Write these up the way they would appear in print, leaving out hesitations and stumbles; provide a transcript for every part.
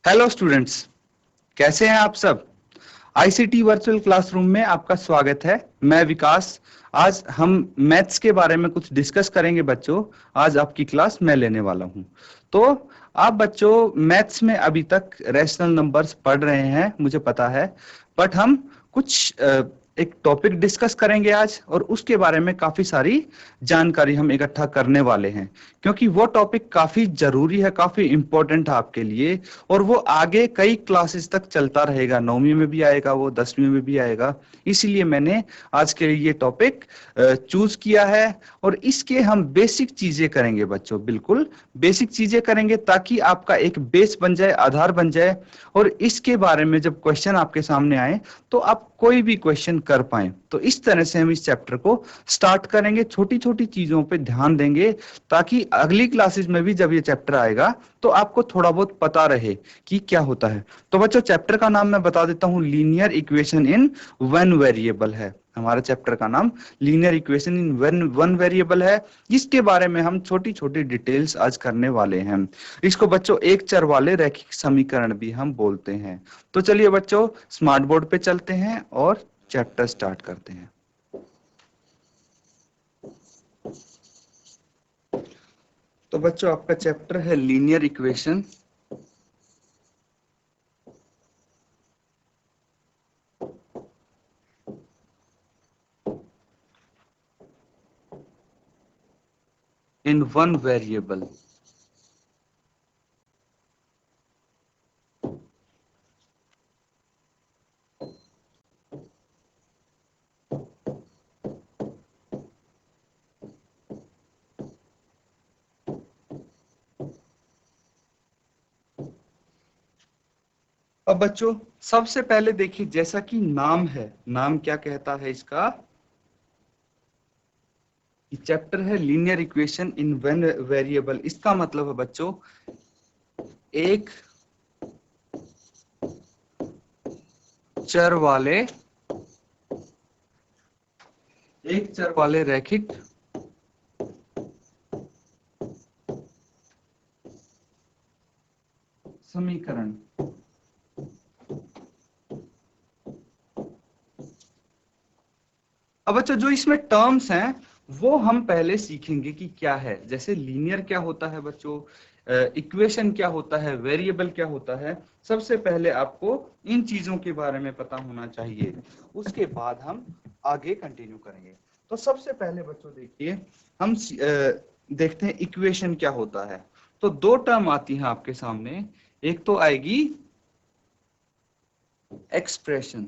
Hello students, कैसे हैं आप सब। आईसीटी वर्चुअल क्लासरूम में आपका स्वागत है। मैं विकास। आज हम मैथ्स के बारे में कुछ डिस्कस करेंगे बच्चों। आज आपकी क्लास मैं लेने वाला हूं। तो आप बच्चों मैथ्स में अभी तक रैशनल नंबर्स पढ़ रहे हैं, मुझे पता है। बट हम कुछ एक टॉपिक डिस्कस करेंगे आज, और उसके बारे में काफी सारी जानकारी हम इकट्ठा करने वाले हैं, क्योंकि वो टॉपिक काफी जरूरी है, काफी इंपॉर्टेंट है आपके लिए। और वो आगे कई क्लासेस तक चलता रहेगा, 9वीं में भी आएगा, वो 10वीं में भी आएगा। इसीलिए मैंने आज के लिए ये टॉपिक चूज किया है। और इसके हम बेसिक चीजें करेंगे बच्चों, बिल्कुल बेसिक चीजें करेंगे, ताकि आपका एक बेस बन जाए, आधार बन जाए। और इसके बारे में जब क्वेश्चन आपके सामने आए तो आप कोई भी क्वेश्चन कर पाए। तो इस तरह से हम इस चैप्टर को स्टार्ट करेंगे, छोटी छोटी चीजों पे ध्यान देंगे, ताकि अगली क्लासेस में भी जब ये चैप्टर आएगा तो आपको थोड़ा बहुत पता रहे कि क्या होता है। तो बच्चों, चैप्टर का नाम मैं बता देता हूं, linear equation in one variable है। हमारा चैप्टर का नाम linear equation in one variable है। इसके बारे में हम छोटी छोटी डिटेल्स आज करने वाले हैं। इसको बच्चों एक चर वाले रैखिक समीकरण भी हम बोलते हैं। तो चलिए बच्चों, स्मार्ट बोर्ड पे चलते हैं और चैप्टर स्टार्ट करते हैं। तो बच्चों, आपका चैप्टर है linear equation in one variable. अब बच्चों, सबसे पहले देखिए, जैसा कि नाम है, नाम क्या कहता है इसका, चैप्टर है linear equation in one variable. इसका मतलब है बच्चों, एक चर वाले एक चर वाले रैखिक समीकरण। अब बच्चों, जो इसमें टर्म्स हैं वो हम पहले सीखेंगे कि क्या है। जैसे लीनियर क्या होता है बच्चों, इक्वेशन क्या होता है, वेरिएबल क्या होता है। सबसे पहले आपको इन चीजों के बारे में पता होना चाहिए, उसके बाद हम आगे कंटिन्यू करेंगे। तो सबसे पहले बच्चों देखिए, हम देखते हैं इक्वेशन क्या होता है। तो दो टर्म आती हैं आपके सामने। एक तो आएगी एक्सप्रेशन।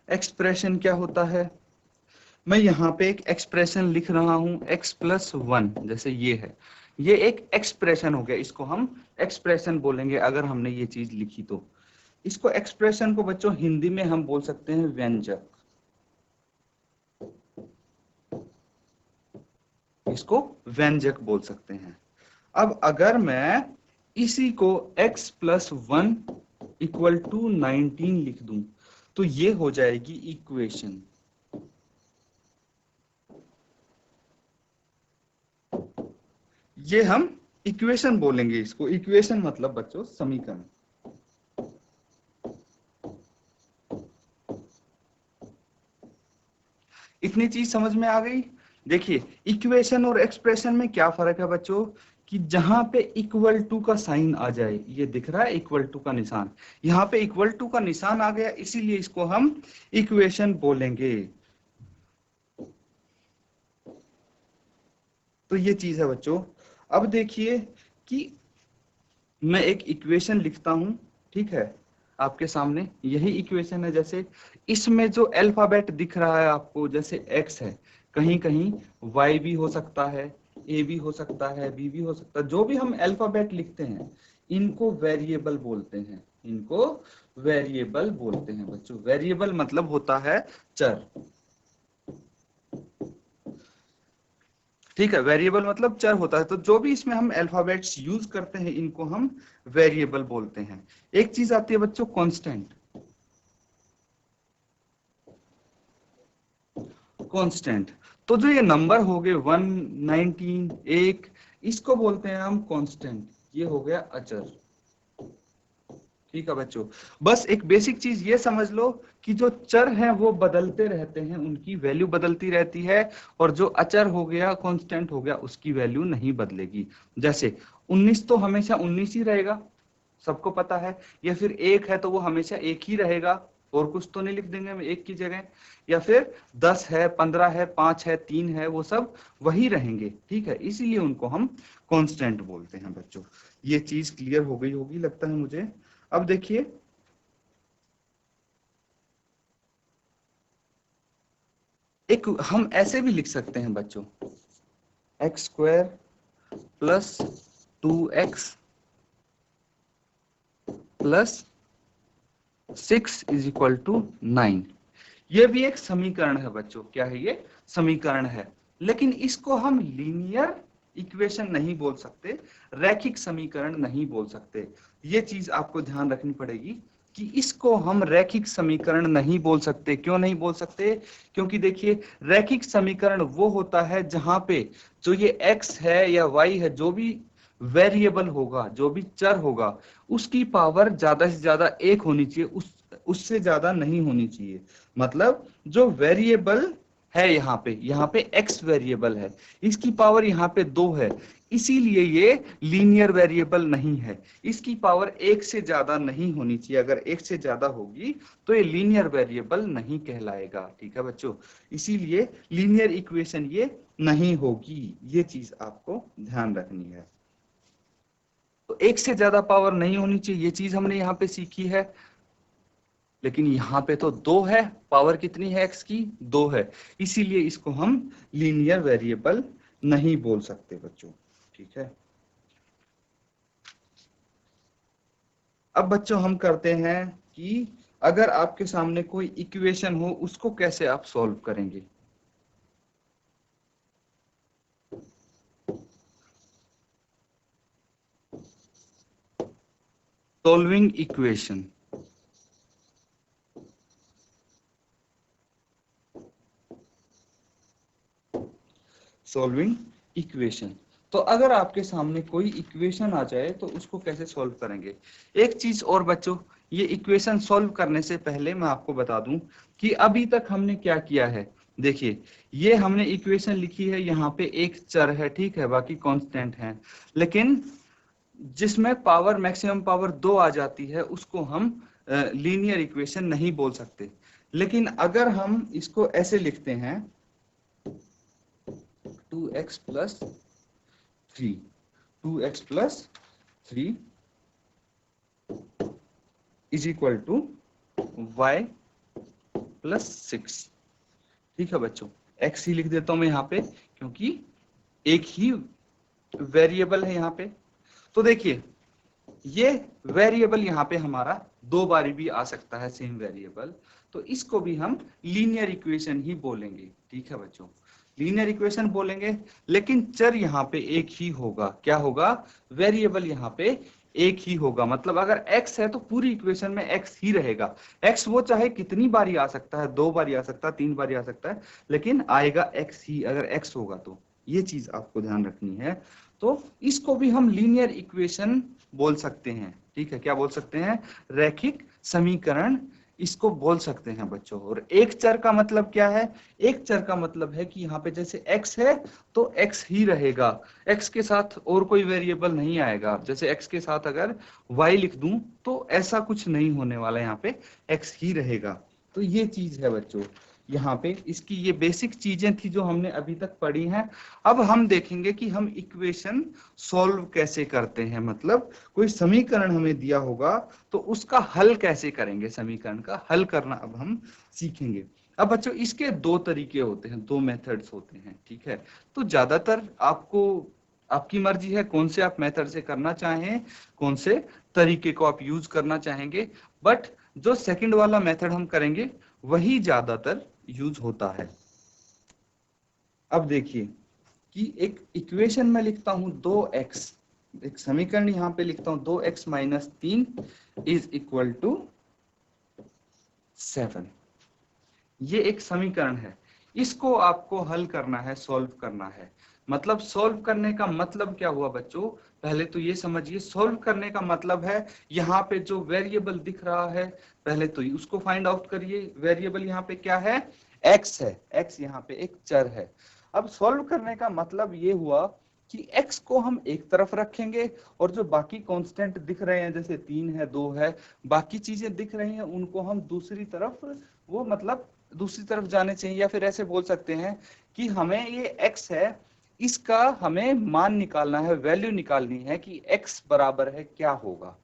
एक्सप्रेशन क्या होता है, मैं यहाँ पे एक एक्सप्रेशन लिख रहा हूं, x+1, जैसे ये है, ये एक एक्सप्रेशन हो गया। इसको हम एक्सप्रेशन बोलेंगे अगर हमने ये चीज लिखी तो। इसको एक्सप्रेशन को बच्चों हिंदी में हम बोल सकते हैं व्यंजक। इसको व्यंजक बोल सकते हैं। अब अगर मैं इसी को x+1 = 19 लिख दूं तो ये हो जाएगी इक्वेशन। ये हम इक्वेशन बोलेंगे इसको। इक्वेशन मतलब बच्चों समीकरण। इतनी चीज समझ में आ गई। देखिए, इक्वेशन और एक्सप्रेशन में क्या फर्क है बच्चों, कि जहां पे इक्वल टू का साइन आ जाए, ये दिख रहा है इक्वल टू का निशान, यहाँ पे इक्वल टू का निशान आ गया, इसीलिए इसको हम इक्वेशन बोलेंगे। तो ये चीज है बच्चों। अब देखिए कि मैं एक इक्वेशन लिखता हूं, ठीक है, आपके सामने यही इक्वेशन है। जैसे इसमें जो अल्फाबेट दिख रहा है आपको, जैसे x है, कहीं कहीं y भी हो सकता है, a भी हो सकता है, b भी हो सकता है। जो भी हम अल्फाबेट लिखते हैं इनको वेरिएबल बोलते हैं। इनको वेरिएबल बोलते हैं बच्चों। वेरिएबल मतलब होता है चर। ठीक है, वेरिएबल मतलब चर होता है। तो जो भी इसमें हम अल्फाबेट्स यूज करते हैं इनको हम वेरिएबल बोलते हैं। एक चीज आती है बच्चों, कांस्टेंट। कांस्टेंट तो जो ये नंबर हो गए 1, 19, 1, इसको बोलते हैं हम कांस्टेंट, ये हो गया अचर। ठीक है बच्चों, बस एक बेसिक चीज ये समझ लो कि जो चर हैं वो बदलते रहते हैं, उनकी वैल्यू बदलती रहती है, और जो अचर हो गया, कांस्टेंट हो गया, उसकी वैल्यू नहीं बदलेगी। जैसे 19 तो हमेशा 19 ही रहेगा, सबको पता है। या फिर 1 है तो वो हमेशा 1 ही रहेगा, और कुछ तो नहीं लिख देंगे हम 1 की जगह। या फिर 10 है, 15 है, 5 है, 3 है, वो सब वही रहेंगे। ठीक है, इसीलिए उनको हम कांस्टेंट बोलते हैं बच्चों। ये चीज क्लियर हो गई होगी लगता है मुझे। अब देखिए, एक हम ऐसे भी लिख सकते हैं बच्चों, x² plus 2x plus 6 is equal to 9। ये भी एक समीकरण है बच्चों। क्या है ये? समीकरण है। लेकिन इसको हम लीनियर इक्वेशन नहीं बोल सकते, रैखिक समीकरण नहीं बोल सकते। ये चीज आपको ध्यान रखनी पड़ेगी कि इसको हम रैखिक समीकरण नहीं बोल सकते। क्यों नहीं बोल सकते? क्योंकि देखिए, रैखिक समीकरण वो होता है जहां पे जो ये x है या y है, जो भी वेरिएबल होगा, जो भी चर होगा, उसकी पावर ज्यादा से ज्यादा 1 होनी चाहिए, उससे ज्यादा नहीं होनी चाहिए। मतलब जो वेरिएबल है यहाँ पे x वेरिएबल है, इसकी पावर यहाँ पे 2 है, इसीलिए ये लीनियर वेरिएबल नहीं है। इसकी पावर 1 से ज्यादा नहीं होनी चाहिए। अगर 1 से ज्यादा होगी तो ये लीनियर वेरिएबल नहीं कहलाएगा। ठीक है बच्चों, इसीलिए लीनियर इक्वेशन ये नहीं होगी। ये चीज आपको ध्यान रखनी है। तो 1 से ज्यादा पावर नहीं होनी चाहिए, ये चीज हमने यहाँ पे सीखी है। लेकिन यहाँ पे तो 2 है, पावर कितनी है x की? 2 है, इसीलिए इसको हम लीनियर वेरिएबल नहीं बोल सकते बच्चों। ठीक है, अब बच्चों हम करते हैं कि अगर आपके सामने कोई इक्वेशन हो, उसको कैसे आप सॉल्व करेंगे। Solving equation, solving equation. तो अगर आपके सामने कोई इक्वेशन आ जाए तो उसको कैसे सॉल्व करेंगे। एक चीज और बच्चों, ये इक्वेशन सॉल्व करने से पहले मैं आपको बता दूं कि अभी तक हमने क्या किया है। देखिए, ये हमने इक्वेशन लिखी है, यहाँ पे एक चर है, ठीक है, बाकी कांस्टेंट है। लेकिन जिसमें पावर, मैक्सिमम पावर 2 आ जाती है, उसको हम लीनियर इक्वेशन नहीं बोल सकते। लेकिन अगर हम इसको ऐसे लिखते हैं, 2x plus 3, 2x plus 3 is equal to y plus 6। ठीक है बच्चों, x ही लिख देता हूं मैं यहाँ पे, क्योंकि एक ही वेरिएबल है यहाँ पे। तो देखिए, ये वेरिएबल यहाँ पे हमारा 2 बारी भी आ सकता है, सेम वेरिएबल, तो इसको भी हम लीनियर इक्वेशन ही बोलेंगे। ठीक है बच्चों, लीनियर इक्वेशन बोलेंगे। लेकिन चर यहाँ पे एक ही होगा। क्या होगा? वेरिएबल यहाँ पे एक ही होगा। मतलब अगर x है तो पूरी इक्वेशन में x ही रहेगा। x वो चाहे कितनी बारी आ सकता है, 2 बारी आ सकता है, 3 बारी आ सकता है, लेकिन आएगा x ही, अगर x होगा तो। ये चीज आपको ध्यान रखनी है। तो इसको भी हम लीनियर इक्वेशन बोल सकते हैं। ठीक है, क्या बोल सकते हैं? रैखिक समीकरण इसको बोल सकते हैं बच्चों। और एक चर का मतलब क्या है? एक चर का मतलब है कि यहाँ पे जैसे x है तो x ही रहेगा, x के साथ और कोई वेरिएबल नहीं आएगा। जैसे x के साथ अगर y लिख दूं तो ऐसा कुछ नहीं होने वाला, यहाँ पे x ही रहेगा। तो ये चीज है बच्चों, यहाँ पे इसकी ये बेसिक चीजें थी जो हमने अभी तक पढ़ी हैं। अब हम देखेंगे कि हम इक्वेशन सॉल्व कैसे करते हैं। मतलब कोई समीकरण हमें दिया होगा तो उसका हल कैसे करेंगे, समीकरण का हल करना अब हम सीखेंगे। अब बच्चों, इसके 2 तरीके होते हैं, 2 मेथड्स होते हैं। ठीक है, तो ज्यादातर आपको, आपकी मर्जी है कौन से आप मेथड से करना चाहें, कौन से तरीके को आप यूज करना चाहेंगे। बट जो सेकंड वाला मेथड हम करेंगे वही ज्यादातर यूज होता है। अब देखिए कि एक इक्वेशन में लिखता हूं 2x, एक समीकरण यहां पे लिखता हूं 2x minus 3 is equal to 7। ये एक समीकरण है, इसको आपको हल करना है, सॉल्व करना है। मतलब सॉल्व करने का मतलब क्या हुआ बच्चों, पहले तो ये समझिए, सॉल्व करने का मतलब है यहाँ पे जो वेरिएबल दिख रहा है पहले तो उसको फाइंड आउट करिए। वेरिएबल यहाँ पे क्या है, एक्स है, एक्स यहाँ पे एक चर है। अब सॉल्व करने का मतलब ये हुआ कि x को हम एक तरफ रखेंगे और जो बाकी कांस्टेंट दिख रहे हैं जैसे 3 है 2 है बाकी चीजें दिख रही हैं उनको हम दूसरी तरफ, वो मतलब दूसरी तरफ जाने चाहिए, या फिर ऐसे बोल सकते हैं कि हमें ये x है इसका हमें मान निकालना है, वैल्यू निकालनी है कि x बराबर है क्या होगा।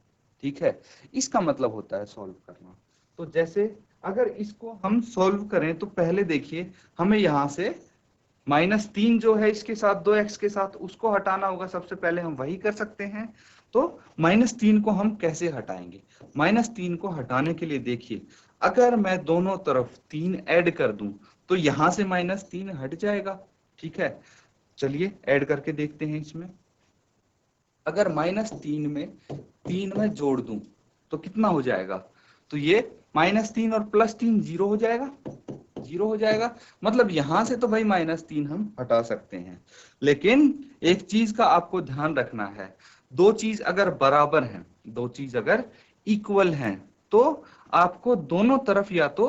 ठीक है, इसका मतलब होता है सॉल्व करना। तो जैसे अगर इसको हम सॉल्व करें तो पहले देखिए हमें यहां से -3 जो है इसके साथ 2x के साथ उसको हटाना होगा, सबसे पहले हम वही कर सकते हैं। तो -3 को हम कैसे हटाएंगे, -3 को हटाने के लिए देखिए अगर मैं दोनों तरफ 3 ऐड कर दूं तो यहां से -3 हट जाएगा। ठीक है, चलिए ऐड करके देखते हैं इसमें। अगर -3 में 3 में जोड़ दूं तो कितना हो जाएगा, तो ये -3 और +3 0 हो जाएगा, 0 हो जाएगा। मतलब यहां से तो भाई -3 हम हटा सकते हैं, लेकिन एक चीज का आपको ध्यान रखना है, दो चीज अगर बराबर हैं, दो चीज अगर इक्वल हैं तो आपको दोनों तरफ या तो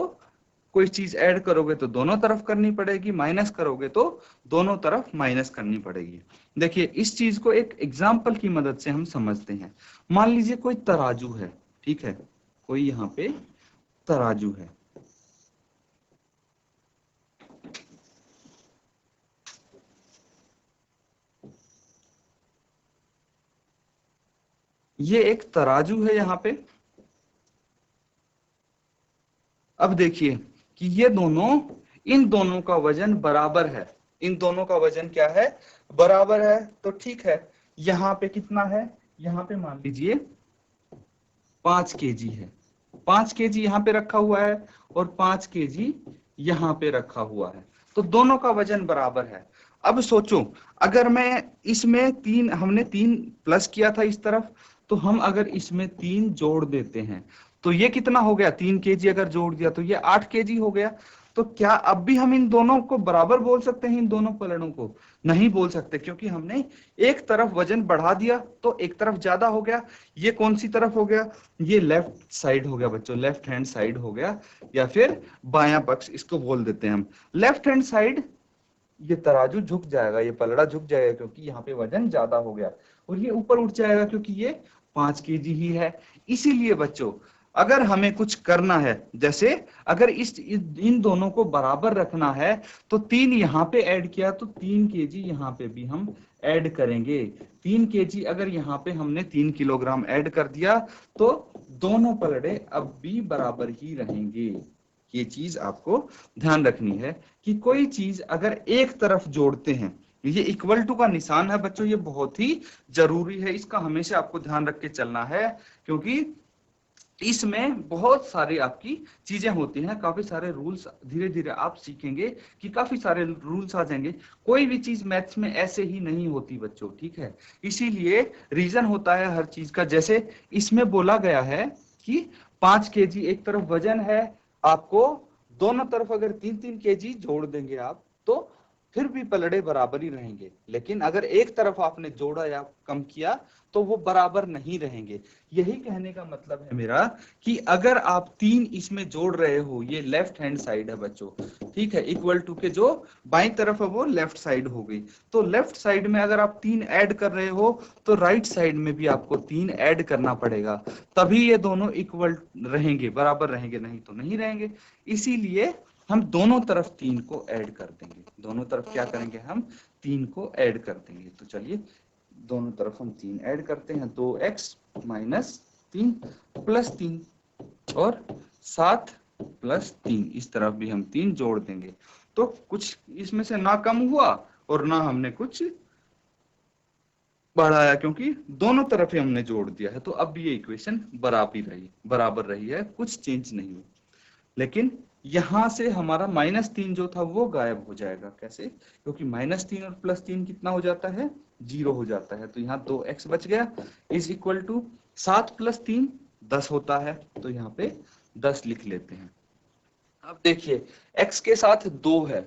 कोई चीज ऐड करोगे तो दोनों तरफ करनी पड़ेगी, माइनस करोगे तो दोनों तरफ माइनस करनी पड़ेगी। देखिए इस चीज को एक एग्जाम्पल की मदद से हम समझते हैं। मान लीजिए कोई तराजू है, ठीक है, कोई यहाँ पे तराजू है। ये एक तराजू है यहाँ पे। अब देखिए कि ये दोनों, इन दोनों का वजन बराबर है, इन दोनों का वजन क्या है, बराबर है। तो ठीक है, यहाँ पे कितना है, यहाँ पे मान लीजिए 5 केजी है, 5 केजी यहाँ पे रखा हुआ है और 5 केजी यहाँ पे रखा हुआ है, तो दोनों का वजन बराबर है। अब सोचो अगर मैं इसमें 3, हमने 3 प्लस किया था इस तरफ, तो हम अगर इसमें 3 जोड़ देते हैं तो ये कितना हो गया, 3 केजी अगर जोड़ दिया तो ये 8 केजी हो गया। तो क्या अब भी हम इन दोनों को बराबर बोल सकते हैं, इन दोनों पलड़ों को? नहीं बोल सकते, क्योंकि हमने एक तरफ वजन बढ़ा दिया तो एक तरफ ज्यादा हो गया। ये कौन सी तरफ हो गया, ये लेफ्ट साइड हो गया बच्चों, लेफ्ट हैंड साइड हो गया, या फिर बायां पक्ष इसको बोल देते हैं हम, लेफ्ट हैंड साइड। ये तराजू झुक जाएगा, ये पलड़ा झुक जाएगा क्योंकि यहाँ पे वजन ज्यादा हो गया, और ये ऊपर उठ जाएगा क्योंकि ये 5 केजी ही है। इसीलिए बच्चों अगर हमें कुछ करना है, जैसे अगर इन दोनों को बराबर रखना है तो 3 यहाँ पे ऐड किया तो 3 केजी यहाँ पे भी हम ऐड करेंगे। 3 केजी अगर यहाँ पे हमने 3 किलोग्राम ऐड कर दिया तो दोनों पलड़े अब भी बराबर ही रहेंगे। ये चीज आपको ध्यान रखनी है कि कोई चीज अगर एक तरफ जोड़ते हैं, ये इक्वल टू का निशान है बच्चों, ये बहुत ही जरूरी है, इसका हमेशा आपको ध्यान रख के चलना है, क्योंकि इसमें बहुत सारी आपकी चीजें होती हैं, काफी सारे रूल्स धीरे धीरे आप सीखेंगे कि काफी सारे रूल्स आ जाएंगे। कोई भी चीज मैथ्स में ऐसे ही नहीं होती बच्चों, ठीक है, इसीलिए रीजन होता है हर चीज का। जैसे इसमें बोला गया है कि 5 केजी एक तरफ वजन है, आपको दोनों तरफ अगर 3-3 केजी जोड़ देंगे आप तो फिर भी पलड़े बराबर ही रहेंगे, लेकिन अगर एक तरफ आपने जोड़ा या कम किया तो वो बराबर नहीं रहेंगे। यही कहने का मतलब है मेरा कि अगर आप 3 इसमें जोड़ रहे हो, ये लेफ्ट हैंड साइड है बच्चों, ठीक है, इक्वल टू के जो बाईं तरफ है वो लेफ्ट साइड हो गई, तो लेफ्ट साइड में अगर आप 3 ऐड कर रहे हो तो राइट साइड में भी आपको 3 ऐड करना पड़ेगा, तभी ये दोनों इक्वल रहेंगे, बराबर रहेंगे, नहीं तो नहीं रहेंगे। इसीलिए हम दोनों तरफ 3 को ऐड कर देंगे, दोनों तरफ क्या करेंगे, हम 3 को ऐड कर देंगे। तो चलिए दोनों तरफ हम 3 ऐड करते हैं, 2x - 3 + 3 और 7 + 3, इस तरफ भी हम 3 जोड़ देंगे, तो कुछ इसमें से ना कम हुआ और ना हमने कुछ बढ़ाया, क्योंकि दोनों तरफ ही हमने जोड़ दिया है, तो अब ये इक्वेशन बराबर रही है, कुछ चेंज नहीं हुआ। लेकिन यहां से हमारा -3 जो था वो गायब हो जाएगा, कैसे, क्योंकि -3 और +3 कितना हो जाता है, 0 हो जाता है, तो यहाँ 2x बच गया, इज इक्वल टू 7 + 3 10 होता है, तो यहाँ पे 10 लिख लेते हैं। अब देखिए x के साथ 2 है,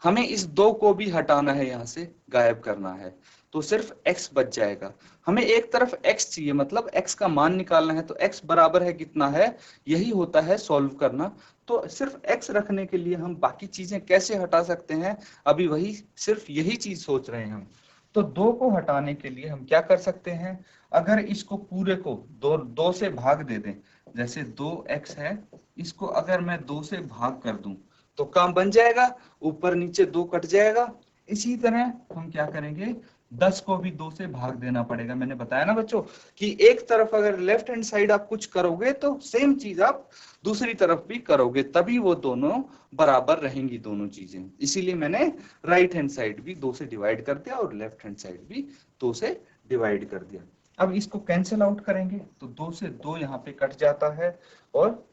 हमें इस 2 को भी हटाना है, यहाँ से गायब करना है, तो सिर्फ x बच जाएगा। हमें एक तरफ x चाहिए, मतलब x का मान निकालना है, तो x बराबर है कितना है, यही होता है सॉल्व करना। तो सिर्फ x रखने के लिए हम बाकी चीजें कैसे हटा सकते हैं, अभी वही सिर्फ यही चीज सोच रहे हैं हम। तो 2 को हटाने के लिए हम क्या कर सकते हैं, अगर इसको पूरे को 2 से भाग दे दें, जैसे 2x है, इसको अगर मैं 2 से भाग कर दूं तो काम बन जाएगा, ऊपर नीचे 2 कट जाएगा। इसी तरह हम क्या करेंगे, 10 को भी 2 से भाग देना पड़ेगा। मैंने बताया ना बच्चों कि एक तरफ अगर लेफ्ट हैंड साइड आप कुछ करोगे तो सेम चीज आप दूसरी तरफ भी करोगे, तभी वो दोनों बराबर रहेंगी दोनों चीजें। इसीलिए मैंने राइट हैंड साइड भी 2 से डिवाइड कर दिया और लेफ्ट हैंड साइड भी 2 से डिवाइड कर दिया। अब इसको कैंसिल आउट करेंगे तो 2 से 2 यहाँ पे कट जाता है, और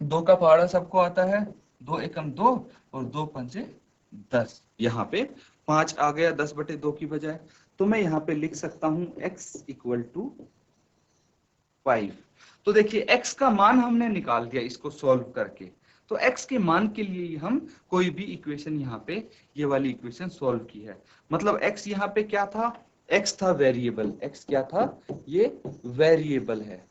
2 का पहाड़ा सबको आता है, 2 एकम 2 और 2 पंचे 10, यहाँ पे 5 आ गया 10/2 की बजाय। तो मैं यहाँ पे लिख सकता हूं x = 5। तो देखिए x का मान हमने निकाल दिया इसको सॉल्व करके। तो x के मान के लिए हम कोई भी इक्वेशन यहाँ पे ये वाली इक्वेशन सॉल्व की है। मतलब x यहाँ पे क्या था, x था वेरिएबल, x क्या था, ये वेरिएबल है,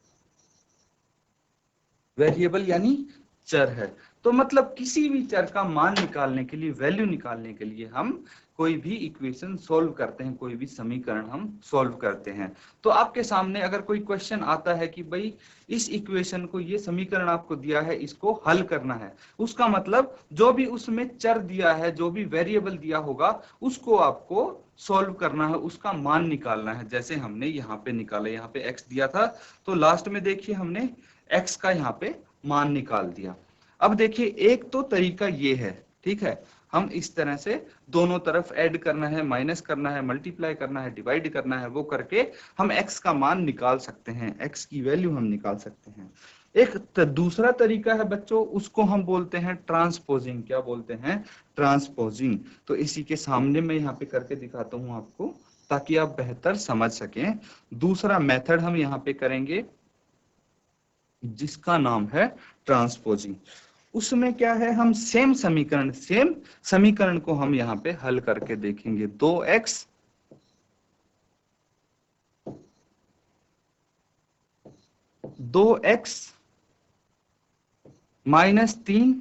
वेरिएबल यानी चर है। तो मतलब किसी भी चर का मान निकालने के लिए, वैल्यू निकालने के लिए हम कोई भी इक्वेशन सॉल्व करते हैं, कोई भी समीकरण हम सॉल्व करते हैं। तो आपके सामने अगर कोई क्वेश्चन आता है कि भाई इस इक्वेशन को, ये समीकरण आपको दिया है, इसको हल करना है, उसका मतलब जो भी उसमें चर दिया है, जो भी वेरिएबल दिया होगा, उसको आपको सॉल्व करना है, उसका मान निकालना है। जैसे हमने यहाँ पे निकाला, यहाँ पे x दिया था, तो लास्ट में देखिए हमने x का यहाँ पे मान निकाल दिया। अब देखिए एक तो तरीका ये है, ठीक है, हम इस तरह से दोनों तरफ ऐड करना है, माइनस करना है, मल्टीप्लाई करना है, डिवाइड करना है, वो करके हम x का मान निकाल सकते हैं, x की वैल्यू हम निकाल सकते हैं। एक दूसरा तरीका है बच्चों, उसको हम बोलते हैं ट्रांसपोजिंग। क्या बोलते हैं, ट्रांसपोजिंग। तो इसी के सामने मैं यहाँ पे करके दिखाता हूँ आपको, ताकि आप बेहतर समझ सकें। दूसरा मेथड हम यहाँ पे करेंगे जिसका नाम है ट्रांसपोजिंग। उसमें क्या है, हम सेम समीकरण को हम यहाँ पे हल करके देखेंगे। 2x -3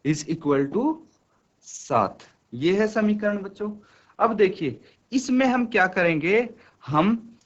= 7, ये है समीकरण बच्चों। अब देखिए इसमें हम क्या करेंगे,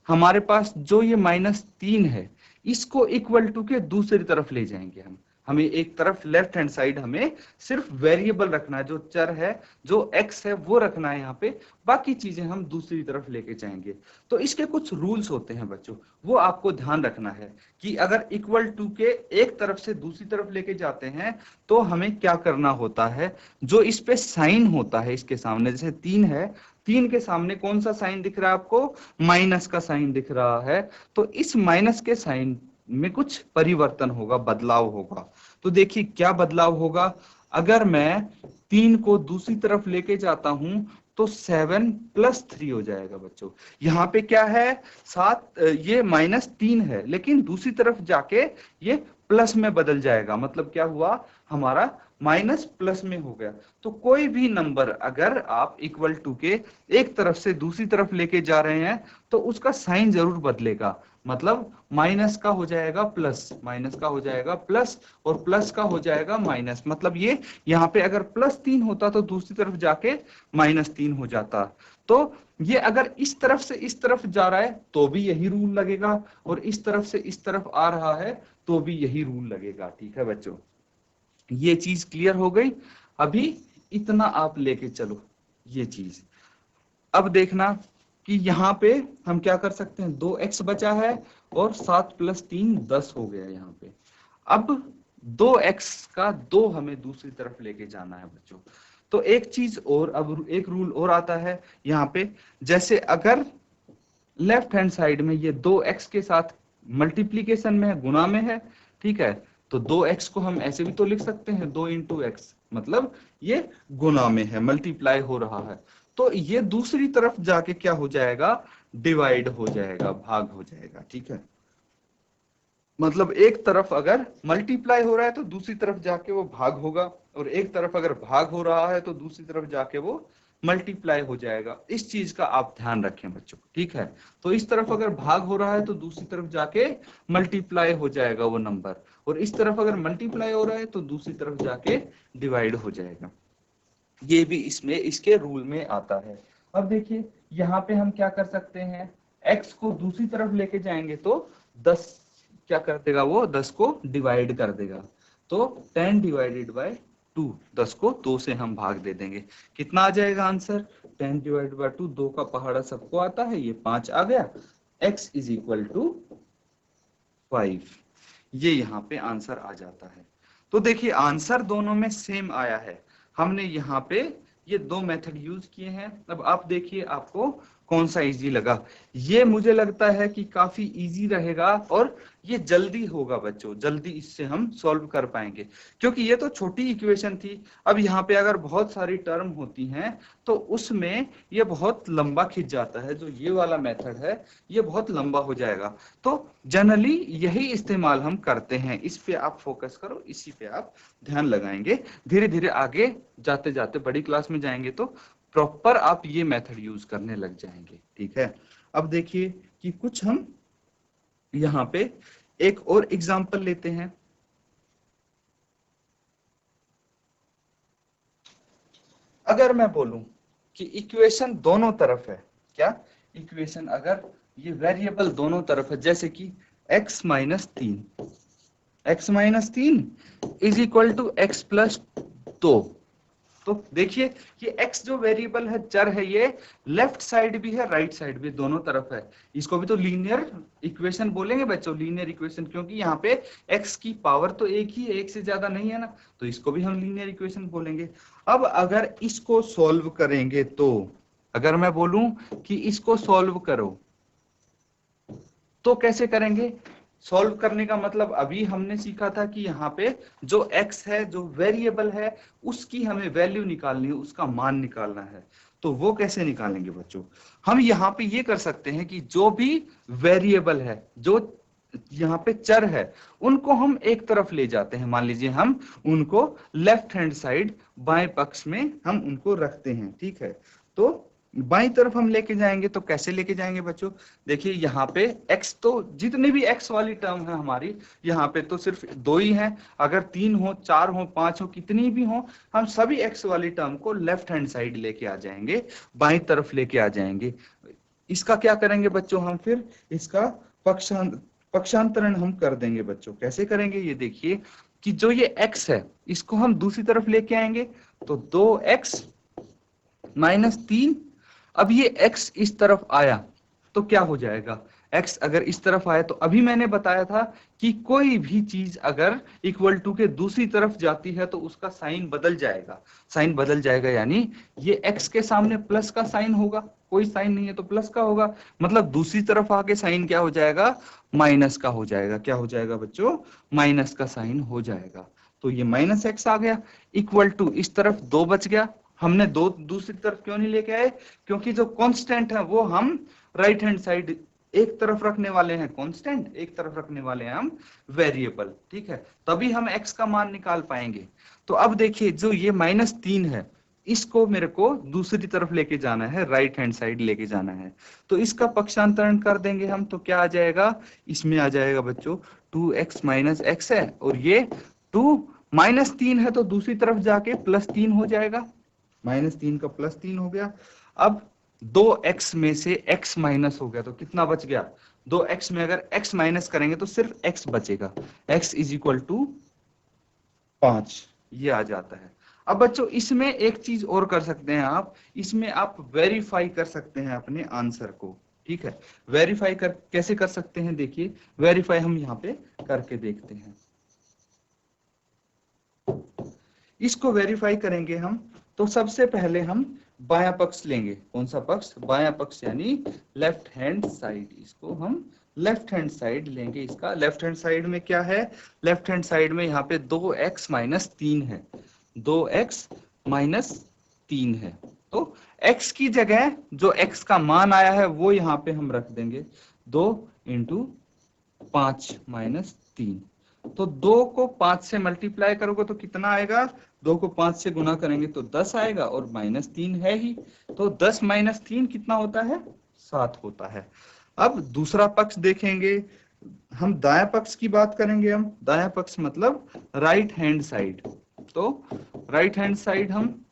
हमारे पास जो ये -3 है, इसको इक्वल टू के दूसरी तरफ ले जाएंगे हम। हमें एक तरफ लेफ्ट हैंड साइड हमें सिर्फ वेरिएबल रखना है, जो चर है, जो x है, वो रखना है यहाँ पे, बाकी चीजें हम दूसरी तरफ लेके जाएंगे। तो इसके कुछ रूल्स होते हैं बच्चों, वो आपको ध्यान रखना है कि अगर इक्वल टू के एक तरफ से दूसरी तरफ लेके जाते हैं तो हमें क्या करना होता है, जो इस पे साइन होता है इसके सामने, जैसे 3 है, 3 के सामने कौन सा साइन दिख रहा है आपको, माइनस का साइन दिख रहा है। तो इस माइनस के साइन में कुछ परिवर्तन होगा, बदलाव होगा। तो देखिए क्या बदलाव होगा, अगर मैं 3 को दूसरी तरफ लेके जाता हूं तो 7 + 3 हो जाएगा बच्चों। यहाँ पे क्या है, 7, ये -3 है, लेकिन दूसरी तरफ जाके ये प्लस में बदल जाएगा। मतलब क्या हुआ, हमारा माइनस प्लस में हो गया। तो कोई भी नंबर अगर आप इक्वल टू के एक तरफ से दूसरी तरफ लेके जा रहे हैं तो उसका साइन जरूर बदलेगा। मतलब माइनस का हो जाएगा प्लस, माइनस का हो जाएगा प्लस, और प्लस का हो जाएगा माइनस। मतलब ये यहाँ पे अगर +3 होता तो दूसरी तरफ जाके -3 हो जाता। तो ये अगर इस तरफ से इस तरफ जा रहा है तो भी यही रूल लगेगा, और इस तरफ से इस तरफ आ रहा है तो भी यही रूल लगेगा। ठीक है बच्चों, ये चीज क्लियर हो गई। अभी इतना आप लेके चलो ये चीज। अब देखना कि यहाँ पे हम क्या कर सकते हैं, 2x बचा है और 7 + 3 10 हो गया यहाँ पे। अब 2x का 2 हमें दूसरी तरफ लेके जाना है बच्चों। तो एक चीज और, अब एक रूल और आता है यहाँ पे, जैसे अगर लेफ्ट हैंड साइड में ये 2x के साथ मल्टीप्लीकेशन में है, गुणा में है, ठीक है, तो 2x को हम ऐसे भी तो लिख सकते हैं 2 × x, मतलब ये गुणा में है, मल्टीप्लाई हो रहा है। तो ये दूसरी तरफ जाके क्या हो जाएगा, डिवाइड हो जाएगा, भाग हो जाएगा। ठीक है, मतलब एक तरफ अगर मल्टीप्लाई हो रहा है तो दूसरी तरफ जाके वो भाग होगा, और एक तरफ अगर भाग हो रहा है तो दूसरी तरफ जाके वो मल्टीप्लाई हो जाएगा। इस चीज का आप ध्यान रखें बच्चों, ठीक है। तो इस तरफ अगर भाग हो रहा है तो दूसरी तरफ जाके मल्टीप्लाई हो जाएगा वो नंबर, और इस तरफ अगर मल्टीप्लाई हो रहा है तो दूसरी तरफ जाके डिवाइड हो जाएगा। ये भी इसमें इसके रूल में आता है। अब देखिए यहाँ पे हम क्या कर सकते हैं, x को दूसरी तरफ लेके जाएंगे तो 10 क्या कर देगा, वो 10 को डिवाइड कर देगा। तो 10 डिवाइडेड बाय 2, 10 को 2 से हम भाग दे देंगे, कितना आ जाएगा आंसर, 10 डिवाइडेड बाय 2, 2 का पहाड़ा सबको आता है, ये 5 आ गया, x इज इक्वल टू 5। ये यहाँ पे आंसर आ जाता है। तो देखिए आंसर दोनों में सेम आया है, हमने यहाँ पे ये दो मेथड यूज किए हैं। अब आप देखिए आपको कौन सा इजी लगा। ये मुझे लगता है कि काफी इजी रहेगा और ये जल्दी होगा बच्चों, जल्दी इससे हम सॉल्व कर पाएंगे, क्योंकि ये तो छोटी इक्वेशन थी। अब यहाँ पे अगर बहुत सारी टर्म होती हैं तो उसमें ये बहुत लंबा खिंच जाता है, जो ये वाला मेथड है ये बहुत लंबा हो जाएगा। तो जनरली यही इस्तेमाल हम करते हैं, इस पे आप फोकस करो, इसी पे आप ध्यान लगाएंगे। धीरे धीरे आगे जाते जाते बड़ी क्लास में जाएंगे तो प्रॉपर आप ये मेथड यूज करने लग जाएंगे, ठीक है। अब देखिए कि कुछ हम यहाँ पे एक और एग्जांपल लेते हैं। अगर मैं बोलूं कि इक्वेशन दोनों तरफ है, क्या इक्वेशन अगर ये वेरिएबल दोनों तरफ है, जैसे कि x minus 3 is equal to x plus 2। तो देखिए ये x जो वेरिएबल है, चर है, ये लेफ्ट साइड भी है राइट साइड भी, दोनों तरफ है। इसको भी तो लीनियर इक्वेशन बोलेंगे बच्चों, लीनियर इक्वेशन, क्योंकि यहाँ पे x की पावर तो एक ही है, एक से ज्यादा नहीं है ना, तो इसको भी हम लीनियर इक्वेशन बोलेंगे। अब अगर इसको सॉल्व करेंगे तो, अगर मैं बोलूं कि इसको सॉल्व करो तो कैसे करेंगे। सॉल्व करने का मतलब अभी हमने सीखा था कि यहाँ पे जो x है, जो वेरिएबल है, उसकी हमें वैल्यू निकालनी है, उसका मान निकालना है। तो वो कैसे निकालेंगे बच्चों, हम यहाँ पे ये कर सकते हैं कि जो भी वेरिएबल है, जो यहाँ पे चर है, उनको हम एक तरफ ले जाते हैं। मान लीजिए हम उनको लेफ्ट हैंड साइड बाएं पक्ष में हम उनको रखते हैं, ठीक है। तो बाईं तरफ हम लेके जाएंगे तो कैसे लेके जाएंगे बच्चों, देखिए यहाँ पे x, तो जितनी भी x वाली टर्म है हमारी, यहाँ पे तो सिर्फ दो ही हैं। अगर 3 हो, 4 हो, 5 हो, कितनी भी हो, हम सभी x वाली टर्म को लेफ्ट हैंड साइड लेके आ जाएंगे, बाईं तरफ लेके आ जाएंगे। इसका क्या करेंगे बच्चों, हम फिर इसका पक्षांतरण हम कर देंगे बच्चों। कैसे करेंगे, ये देखिए कि जो ये x है इसको हम दूसरी तरफ लेके आएंगे, तो 2x माइनस 3। अब ये x इस तरफ आया तो क्या हो जाएगा, x अगर इस तरफ आया तो अभी मैंने बताया था कि कोई भी चीज अगर इक्वल टू के दूसरी तरफ जाती है तो उसका साइन बदल जाएगा। साइन बदल जाएगा यानी ये x के सामने प्लस का साइन होगा, कोई साइन नहीं है तो प्लस का होगा, मतलब दूसरी तरफ आके साइन क्या हो जाएगा, माइनस का हो जाएगा। क्या हो जाएगा बच्चों, माइनस का साइन हो जाएगा। तो ये माइनस x आ गया, इक्वल टू इस तरफ 2 बच गया। हमने दो दूसरी तरफ क्यों नहीं लेके आए, क्योंकि जो कांस्टेंट है वो हम राइट हैंड साइड एक तरफ रखने वाले हैं, कांस्टेंट एक तरफ रखने वाले हैं हम वेरिएबल, ठीक है, तभी हम x का मान निकाल पाएंगे। तो अब देखिए जो ये -3 है, इसको मेरे को दूसरी तरफ लेके जाना है, राइट हैंड साइड लेके जाना है। तो इसका पक्षांतरण कर देंगे हम, तो क्या आ जाएगा, इसमें आ जाएगा बच्चों 2x माइनस x है, और ये 2 -3 है तो दूसरी तरफ जाके +3 हो जाएगा, -3 का +3 हो गया। अब 2x में से x माइनस हो गया तो कितना बच गया, 2x में अगर x माइनस करेंगे तो सिर्फ x बचेगा, x इज इक्वल टू 5, ये आ जाता है। अब बच्चों इसमें एक चीज और कर सकते हैं आप, इसमें आप वेरीफाई कर सकते हैं अपने आंसर को, ठीक है। वेरीफाई कर कैसे कर सकते हैं, देखिए वेरीफाई हम यहाँ पे करके देखते हैं। इसको वेरीफाई करेंगे हम, तो सबसे पहले हम बायां पक्ष लेंगे। कौन सा पक्ष, बायां पक्ष यानी लेफ्ट हैंड साइड। इसको हम लेफ्ट हैंड साइड लेंगे। इसका लेफ्ट हैंड साइड में क्या है, लेफ्ट हैंड साइड में यहाँ पे 2x माइनस 3 है, 2x माइनस 3 है। तो x की जगह जो x का मान आया है वो यहाँ पे हम रख देंगे, 2 × 5 माइनस 3। तो 2 को 5 से मल्टीप्लाई करोगे तो कितना आएगा? 2 को 5 से गुना करेंगे तो 10 आएगा, और -3 है ही, तो 10 - 3 कितना होता है? 7 होता है। अब दूसरा पक्ष देखेंगे, हम दायां पक्ष की बात करेंगे। हम दायां पक्ष मतलब राइट हैंड साइड। तो राइट हैंड साइड हम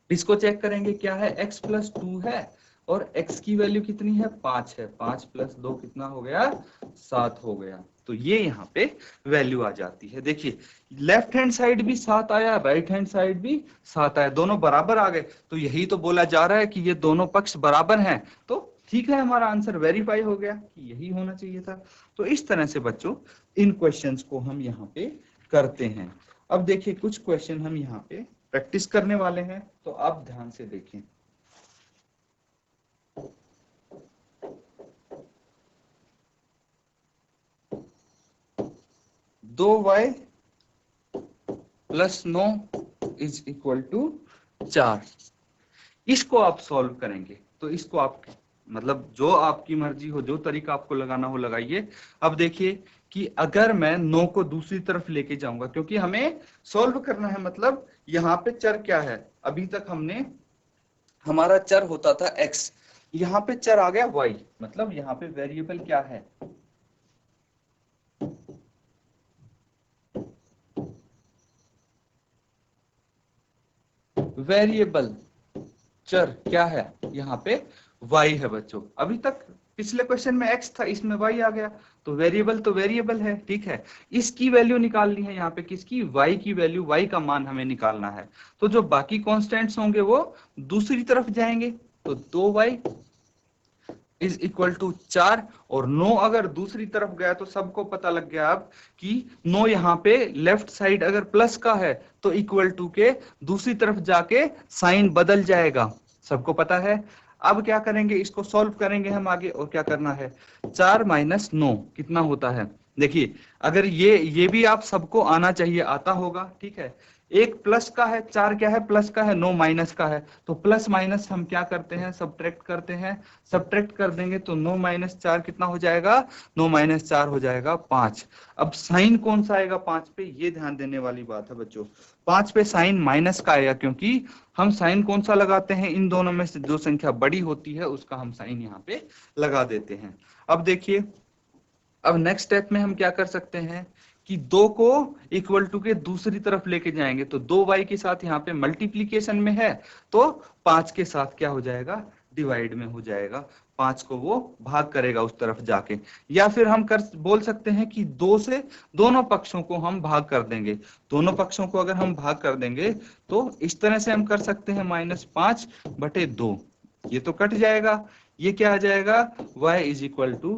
इसको चेक करेंगे, क्या है? x + 2 है, और x की वैल्यू कितनी है? 5 है। 5 + 2 कितना हो गया? 7 हो गया। तो ये यहाँ पे वैल्यू आ जाती है। देखिए, लेफ्ट हैंड साइड भी 7 आया, राइट हैंड साइड भी 7 आया, दोनों बराबर आ गए। तो यही तो बोला जा रहा है कि ये दोनों पक्ष बराबर हैं। तो ठीक है, हमारा आंसर वेरीफाई हो गया कि यही होना चाहिए था। तो इस तरह से बच्चों इन क्वेश्चंस को हम यहाँ पे करते हैं। अब देखिए, कुछ क्वेश्चन हम यहाँ पे प्रैक्टिस करने वाले हैं, तो आप ध्यान से देखें। दो y + 9 = 4। इसको आप सॉल्व करेंगे। तो इसको आप मतलब जो आपकी मर्जी हो, जो तरीका आपको लगाना हो लगाइए। अब देखिए कि अगर मैं 9 को दूसरी तरफ लेके जाऊंगा, क्योंकि हमें सॉल्व करना है, मतलब यहाँ पे चर क्या है? अभी तक हमने, हमारा चर होता था x, यहाँ पे चर आ गया y, मतलब यहाँ पे वेरिएबल क्या है? वेरिएबल चर क्या है? यहाँ पे y है बच्चों। अभी तक पिछले क्वेश्चन में x था, इसमें y आ गया, तो वेरिएबल तो वेरिएबल है, ठीक है। इसकी वैल्यू निकालनी है यहाँ पे, किसकी? y की वैल्यू, y का मान हमें निकालना है। तो जो बाकी कांस्टेंट्स होंगे वो दूसरी तरफ जाएंगे। तो 2y = 4, और 9 अगर दूसरी तरफ गया तो सबको पता लग गया अब कि 9 यहाँ पे लेफ्ट साइड अगर प्लस का है तो = के दूसरी तरफ जाके साइन बदल जाएगा, सबको पता है। अब क्या करेंगे? इसको सॉल्व करेंगे हम आगे। और क्या करना है? 4 - 9 कितना होता है? देखिए, अगर ये भी आप सबको आना चाहिए, आता होगा, ठीक है। एक प्लस का है, 4 क्या है? प्लस का है, 9 माइनस का है। तो प्लस माइनस हम क्या करते हैं? सब्ट्रैक्ट करते हैं। सब्ट्रैक्ट कर देंगे तो 9 - 4 कितना हो जाएगा? 9 - 4 हो जाएगा 5। अब साइन कौन सा आएगा 5 पे? ये ध्यान देने वाली बात है बच्चों। 5 पे साइन माइनस का आएगा, क्योंकि हम साइन कौन सा लगाते हैं? इन दोनों में से जो संख्या बड़ी होती है उसका हम साइन यहाँ पे लगा देते हैं। अब देखिए, अब नेक्स्ट स्टेप में हम क्या कर सकते हैं कि 2 को = के दूसरी तरफ लेके जाएंगे। तो 2y के साथ यहाँ पे मल्टीप्लीकेशन में है, तो 5 के साथ क्या हो जाएगा? डिवाइड में हो जाएगा। 5 को वो भाग करेगा उस तरफ जाके। या फिर हम बोल सकते हैं कि 2 से दोनों पक्षों को हम भाग कर देंगे। दोनों पक्षों को अगर हम भाग कर देंगे तो इस तरह से हम कर सकते हैं, -5/2, ये तो कट जाएगा। ये क्या आ जाएगा? y =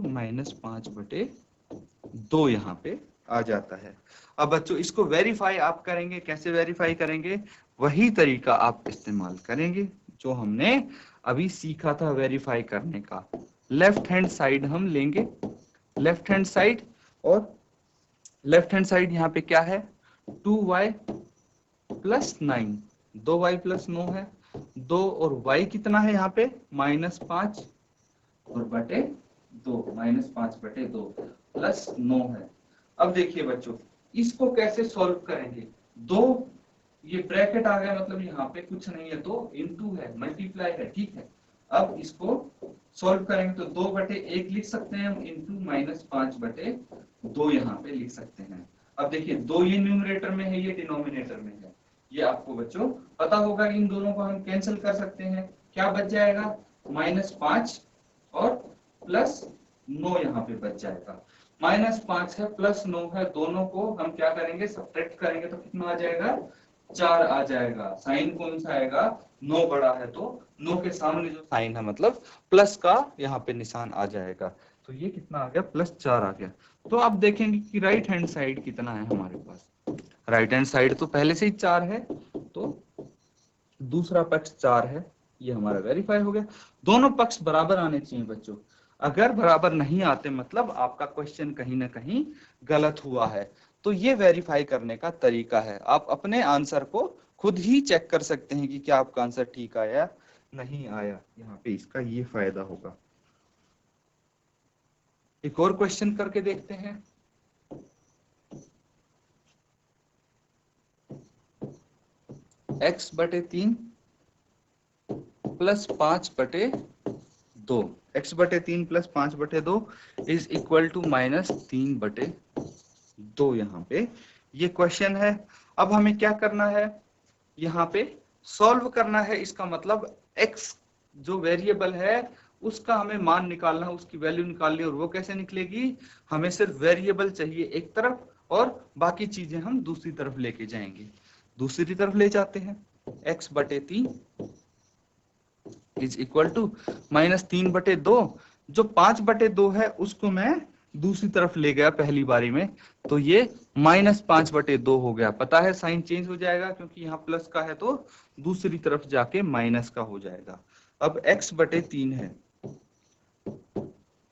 -5/2 यहाँ पे आ जाता है। अब बच्चों इसको वेरीफाई आप करेंगे, कैसे वेरीफाई करेंगे? वही तरीका आप इस्तेमाल करेंगे जो हमने अभी सीखा था वेरीफाई करने का। लेफ्ट हैंड साइड हम लेंगे, लेफ्ट हैंड साइड, और लेफ्ट हैंड साइड यहाँ पे क्या है? 2y + 9, 2y + 9 है, 2 और y कितना है यहाँ पे? -5 और बटे 2, -5/2 + 9 है। अब देखिए बच्चों, इसको कैसे सॉल्व करेंगे? 2 ये ब्रैकेट आ गया, मतलब यहाँ पे कुछ नहीं है, तो इनटू है, मल्टीप्लाई है, ठीक है। अब इसको सॉल्व करेंगे तो 2/1 लिख सकते हैं हम, इनटू -5/2 यहाँ पे लिख सकते हैं। अब देखिए, 2 ये न्यूमरेटर में है, ये डिनोमिनेटर में है, ये आपको बच्चों पता होगा। इन दोनों को हम कैंसिल कर सकते हैं। क्या बच जाएगा? -5 और +9 यहाँ पे बच जाएगा। -5 है, +9 है, दोनों को हम क्या करेंगे? सब्ट्रैक्ट करेंगे तो कितना आ जाएगा? 4 आ जाएगा। साइन कौन सा आएगा? 9 बड़ा है, तो 9 के सामने जो साइन है, मतलब प्लस का यहाँ पे निशान आ जाएगा। तो ये कितना आ गया? +4 आ गया। तो आप देखेंगे कि राइट हैंड साइड कितना है हमारे पास। राइट हैंड साइड तो पहले से ही 4 है, तो दूसरा पक्ष 4 है, ये हमारा वेरीफाई हो गया। दोनों पक्ष बराबर आने चाहिए बच्चों। अगर बराबर नहीं आते, मतलब आपका क्वेश्चन कहीं ना कहीं गलत हुआ है। तो ये वेरीफाई करने का तरीका है। आप अपने आंसर को खुद ही चेक कर सकते हैं कि क्या आपका आंसर ठीक आया नहीं आया। यहाँ पे इसका ये फायदा होगा। एक और क्वेश्चन करके देखते हैं। x/3 plus 5/2, x/3 plus 5/2 is equal to -3/2। यहाँ पे ये क्वेश्चन है। अब हमें क्या करना है, यहाँ पे सॉल्व करना है। इसका मतलब x जो वेरिएबल है उसका हमें मान निकालना है, उसकी वैल्यू निकालनी है। और वो कैसे निकलेगी, हमें सिर्फ वेरिएबल चाहिए एक तरफ और बाकी चीजें हम दूसरी तरफ लेके जाएंगे। दूसरी तरफ ले जाते हैं, x/3 इज इक्वल टू -3/2। जो 5/2 है उसको मैं दूसरी तरफ ले गया पहली बारी में, तो ये -5/2 हो गया। पता है साइन चेंज हो जाएगा क्योंकि यहाँ प्लस का है तो दूसरी तरफ जाके माइनस का हो जाएगा। अब x/3 है,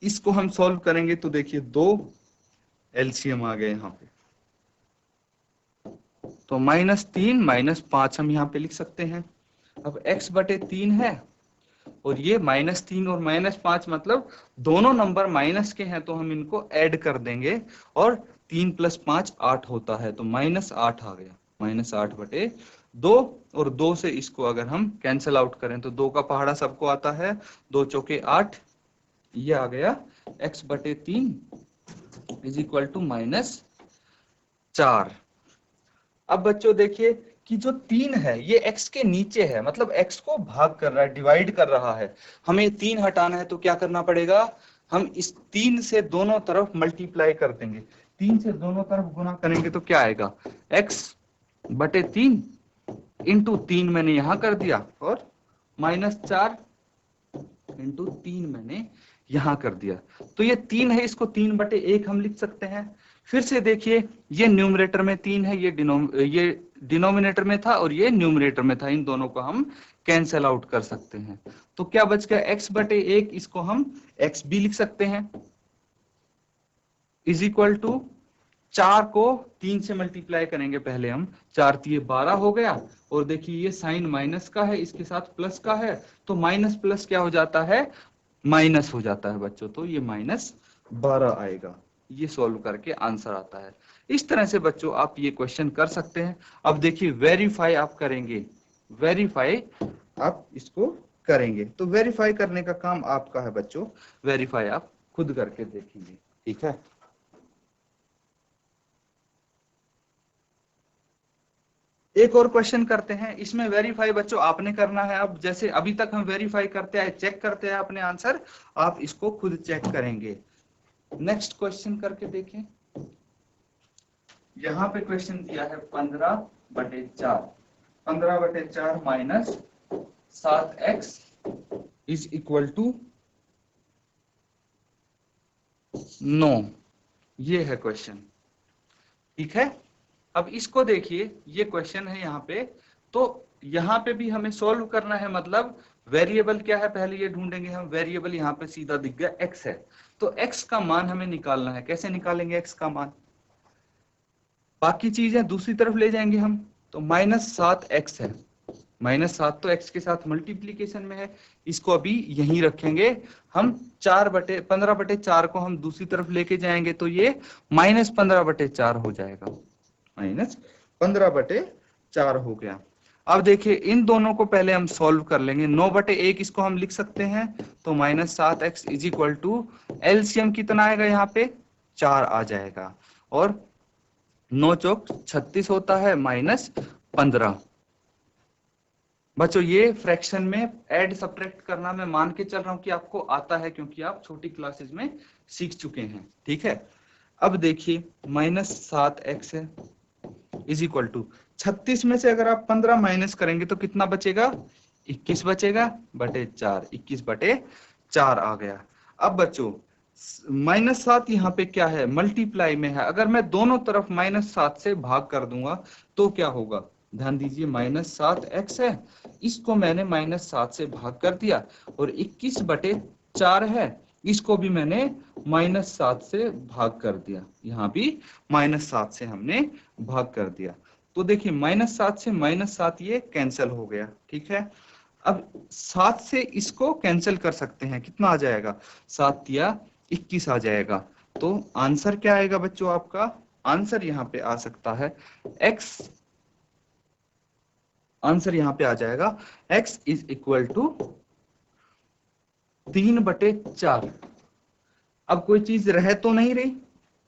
इसको हम सॉल्व करेंगे तो देखिए 2 एलसीएम आ गए यहाँ पे, तो -3 -5 हम यहाँ पे लिख सकते हैं। अब x/3 है और ये -3 और -5 मतलब दोनों नंबर माइनस के हैं, तो हम इनको ऐड कर देंगे और 3 + 5 8 होता है, तो -8 आ गया। -8/2 और 2 से इसको अगर हम कैंसिल आउट करें तो 2 का पहाड़ा सबको आता है, 2 चौके 8, ये आ गया x/3 इज इक्वल टू -4। अब बच्चों देखिए कि जो 3 है ये x के नीचे है, मतलब x को भाग कर रहा है, डिवाइड कर रहा है। हमें 3 हटाना है तो क्या करना पड़ेगा, हम इस 3 से दोनों तरफ मल्टीप्लाई कर देंगे। 3 से दोनों तरफ गुना करेंगे तो क्या आएगा, x/3 इंटू 3 मैंने यहां कर दिया और -4 इंटू 3 मैंने यहां कर दिया। तो ये 3 है, इसको 3/1 हम लिख सकते हैं। फिर से देखिए, ये न्यूमरेटर में 3 है, ये डिनोमिनेटर में था और ये न्यूमरेटर में था। इन दोनों को हम कैंसल आउट कर सकते हैं। तो क्या बच गया, x/1, इसको हम x भी लिख सकते हैं, इज इक्वल टू 4 को 3 से मल्टीप्लाई करेंगे पहले हम, 4 × 12 हो गया। और देखिए ये साइन माइनस का है, इसके साथ प्लस का है, तो माइनस प्लस क्या हो जाता है, माइनस हो जाता है बच्चों। तो ये -12 आएगा। ये सॉल्व करके आंसर आता है। इस तरह से बच्चों आप ये क्वेश्चन कर सकते हैं। अब देखिए वेरीफाई आप करेंगे, वेरीफाई आप इसको करेंगे, तो वेरीफाई करने का काम आपका है बच्चों। वेरीफाई आप खुद करके देखेंगे, ठीक है। एक और क्वेश्चन करते हैं, इसमें वेरीफाई बच्चों आपने करना है। अब जैसे अभी तक हम वेरीफाई करते आए, चेक करते हैं अपने आंसर, आप इसको खुद चेक करेंगे। नेक्स्ट क्वेश्चन करके देखें। यहां पे क्वेश्चन दिया है 15/4, 15/4 minus 7x is equal to 9। ये है क्वेश्चन, ठीक है। अब इसको देखिए, ये क्वेश्चन है यहाँ पे, तो यहाँ पे भी हमें सॉल्व करना है। मतलब वेरिएबल क्या है पहले ये ढूंढेंगे हम। वेरिएबल यहाँ पे सीधा दिख गया x है, तो x का मान हमें निकालना है। कैसे निकालेंगे x का मान, बाकी चीजें दूसरी तरफ ले जाएंगे हम। तो -7x है, -7 तो x के साथ मल्टीप्लीकेशन में है, इसको अभी यहीं रखेंगे हम। 15/4 को हम दूसरी तरफ लेके जाएंगे तो ये -15/4 हो जाएगा, -15/4 हो गया। अब देखिए इन दोनों को पहले हम सॉल्व कर लेंगे। 9/1 इसको हम लिख सकते हैं, तो -7x is equal to LCM कितना आएगा, यहाँ पे 4 आ जाएगा। और 9 चौक 36 होता है, -15। बच्चों ये फ्रैक्शन में ऐड सब्ट्रैक्ट करना मैं मान के चल रहा हूं कि आपको आता है, क्योंकि आप छोटी क्लासेस में सीख चुके हैं, ठीक है। अब देखिए -7x है इज इक्वल टू 36 में से अगर आप 15 माइनस करेंगे तो कितना बचेगा, 21 बचेगा बटे 4, 21/4 आ गया। अब बच्चों -7 यहाँ पे क्या है, मल्टीप्लाई में है। अगर मैं दोनों तरफ -7 से भाग कर दूंगा तो क्या होगा, ध्यान दीजिए -7x है, इसको मैंने -7 से भाग कर दिया, और 21/4 है, इसको भी मैंने -7 से भाग कर दिया। यहाँ भी -7 से हमने भाग कर दिया। तो देखिए -7 से -7 ये कैंसिल हो गया, ठीक है। अब 7 से इसको कैंसिल कर सकते हैं, कितना आ जाएगा, 7 या 21 आ जाएगा। तो आंसर क्या आएगा बच्चों, आपका आंसर यहाँ पे आ सकता है x आंसर यहाँ पे आ जाएगा x इज इक्वल टू 3/4। अब कोई चीज रह तो नहीं रही,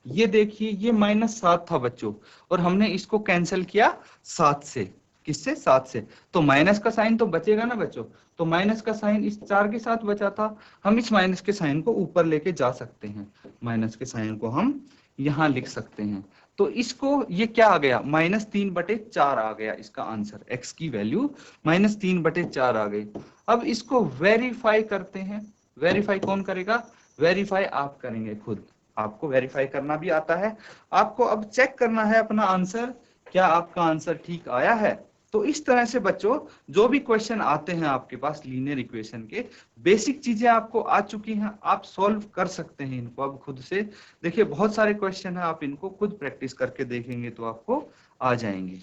ये देखिए ये -7 था बच्चों, और हमने इसको कैंसिल किया 7 से। किससे? 7 से। तो माइनस का साइन तो बचेगा ना बच्चों, तो माइनस का साइन इस 4 के साथ बचा था, हम इस माइनस के साइन को ऊपर लेके जा सकते हैं, माइनस के साइन को हम यहाँ लिख सकते हैं। तो इसको ये क्या आ गया, -3/4 आ गया इसका आंसर, x की वैल्यू -3/4 आ गई। अब इसको वेरीफाई करते हैं। वेरीफाई कौन करेगा? वेरीफाई आप करेंगे खुद, आपको वेरीफाई करना भी आता है। आपको अब चेक करना है अपना आंसर, क्या आपका आंसर ठीक आया है। तो इस तरह से बच्चों जो भी क्वेश्चन आते हैं आपके पास लीनियर इक्वेशन के, बेसिक चीजें आपको आ चुकी हैं, आप सॉल्व कर सकते हैं इनको अब खुद से। देखिए बहुत सारे क्वेश्चन है, आप इनको खुद प्रैक्टिस करके देखेंगे तो आपको आ जाएंगे।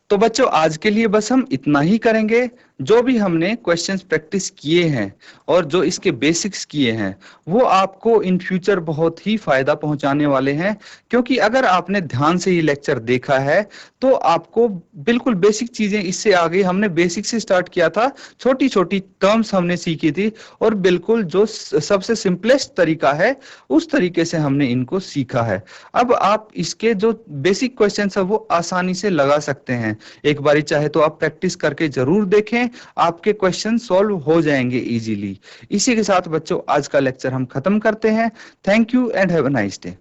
तो बच्चों आज के लिए बस हम इतना ही करेंगे। जो भी हमने क्वेश्चंस प्रैक्टिस किए हैं और जो इसके बेसिक्स किए हैं, वो आपको इन फ्यूचर बहुत ही फायदा पहुंचाने वाले हैं। क्योंकि अगर आपने ध्यान से ये लेक्चर देखा है तो आपको बिल्कुल बेसिक चीजें इससे आ गई। हमने बेसिक से स्टार्ट किया था, छोटी छोटी टर्म्स हमने सीखी थी, और बिल्कुल जो सबसे सिंपलेस्ट तरीका है उस तरीके से हमने इनको सीखा है। अब आप इसके जो बेसिक क्वेश्चंस है वो आसानी से लगा सकते हैं। एक बारी चाहे तो आप प्रैक्टिस करके जरूर देखें, आपके क्वेश्चन सॉल्व हो जाएंगे इजीली। इसी के साथ बच्चों आज का लेक्चर हम खत्म करते हैं। Thank you and have a nice day.